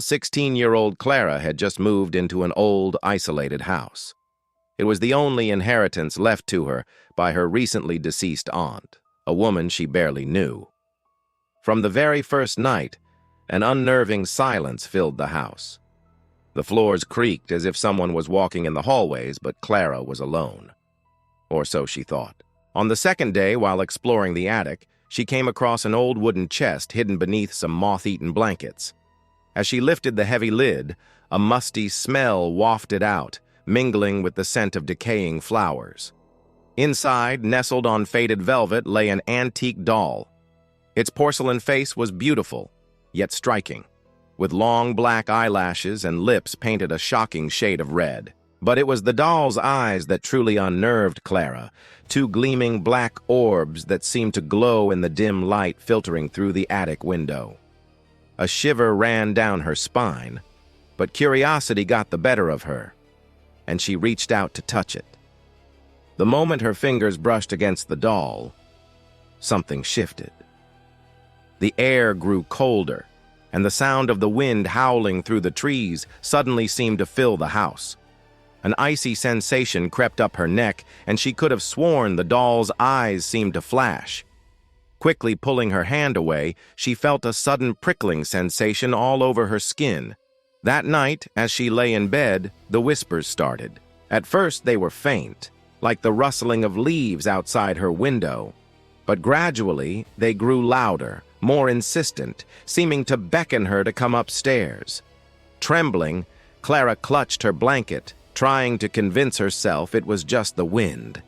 16-year-old Clara had just moved into an old, isolated house. It was the only inheritance left to her by her recently deceased aunt, a woman she barely knew. From the very first night, an unnerving silence filled the house. The floors creaked as if someone was walking in the hallways, but Clara was alone. Or so she thought. On the second day, while exploring the attic, she came across an old wooden chest hidden beneath some moth-eaten blankets. As she lifted the heavy lid, a musty smell wafted out, mingling with the scent of decaying flowers. Inside, nestled on faded velvet, lay an antique doll. Its porcelain face was beautiful, yet striking, with long black eyelashes and lips painted a shocking shade of red. But it was the doll's eyes that truly unnerved Clara, two gleaming black orbs that seemed to glow in the dim light filtering through the attic window. A shiver ran down her spine, but curiosity got the better of her, and she reached out to touch it. The moment her fingers brushed against the doll, something shifted. The air grew colder, and the sound of the wind howling through the trees suddenly seemed to fill the house. An icy sensation crept up her neck, and she could have sworn the doll's eyes seemed to flash. Quickly pulling her hand away, she felt a sudden prickling sensation all over her skin. That night, as she lay in bed, the whispers started. At first, they were faint, like the rustling of leaves outside her window. But gradually, they grew louder, more insistent, seeming to beckon her to come upstairs. Trembling, Clara clutched her blanket, trying to convince herself it was just the wind.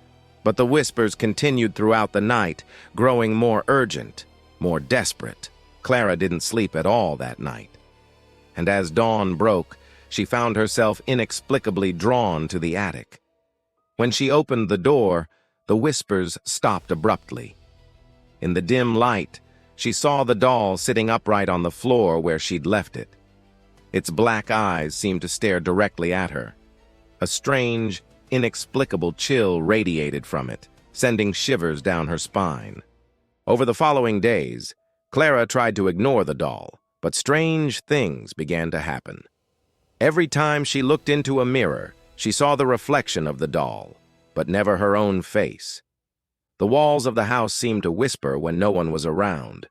But the whispers continued throughout the night, growing more urgent, more desperate. Clara didn't sleep at all that night. And as dawn broke, she found herself inexplicably drawn to the attic. When she opened the door, the whispers stopped abruptly. In the dim light, she saw the doll sitting upright on the floor where she'd left it. Its black eyes seemed to stare directly at her. A strange, inexplicable chill radiated from it, sending shivers down her spine. Over the following days, Clara tried to ignore the doll, but strange things began to happen. Every time she looked into a mirror, she saw the reflection of the doll, but never her own face. The walls of the house seemed to whisper when no one was around.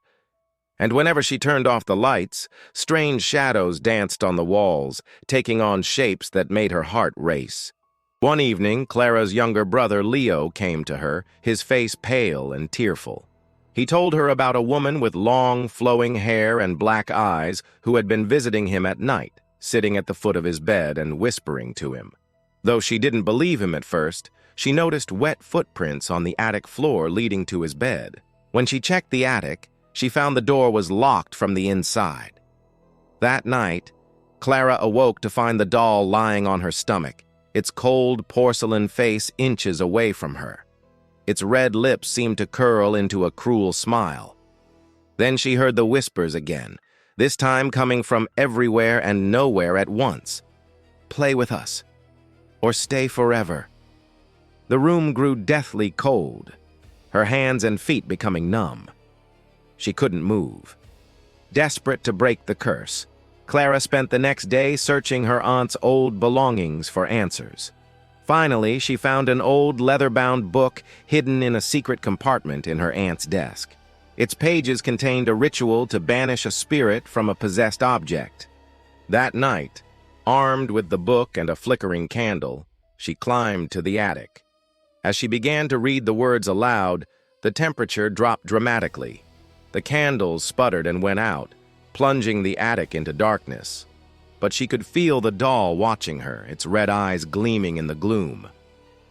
And whenever she turned off the lights, strange shadows danced on the walls, taking on shapes that made her heart race. One evening, Clara's younger brother, Leo, came to her, his face pale and tearful. He told her about a woman with long, flowing hair and black eyes who had been visiting him at night, sitting at the foot of his bed and whispering to him. Though she didn't believe him at first, she noticed wet footprints on the attic floor leading to his bed. When she checked the attic, she found the door was locked from the inside. That night, Clara awoke to find the doll lying on her stomach, its cold porcelain face inches away from her. Its red lips seemed to curl into a cruel smile. Then she heard the whispers again, this time coming from everywhere and nowhere at once. "Play with us, or stay forever." The room grew deathly cold, her hands and feet becoming numb. She couldn't move. Desperate to break the curse, Clara spent the next day searching her aunt's old belongings for answers. Finally, she found an old leather-bound book hidden in a secret compartment in her aunt's desk. Its pages contained a ritual to banish a spirit from a possessed object. That night, armed with the book and a flickering candle, she climbed to the attic. As she began to read the words aloud, the temperature dropped dramatically. The candles sputtered and went out, plunging the attic into darkness. But she could feel the doll watching her, its red eyes gleaming in the gloom.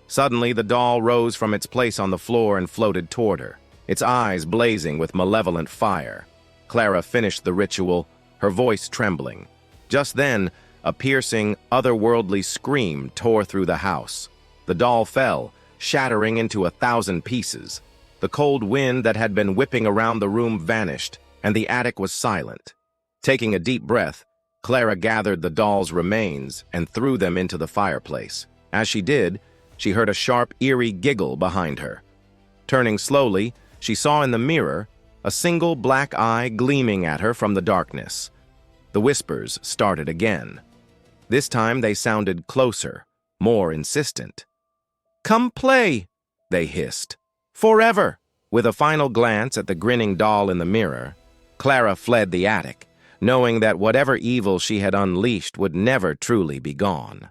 Suddenly, the doll rose from its place on the floor and floated toward her, its eyes blazing with malevolent fire. Clara finished the ritual, her voice trembling. Just then, a piercing, otherworldly scream tore through the house. The doll fell, shattering into 1,000 pieces. The cold wind that had been whipping around the room vanished, and the attic was silent. Taking a deep breath, Clara gathered the doll's remains and threw them into the fireplace. As she did, she heard a sharp, eerie giggle behind her. Turning slowly, she saw in the mirror a single black eye gleaming at her from the darkness. The whispers started again. This time they sounded closer, more insistent. "Come play," they hissed. "Forever!" With a final glance at the grinning doll in the mirror, Clara fled the attic, knowing that whatever evil she had unleashed would never truly be gone.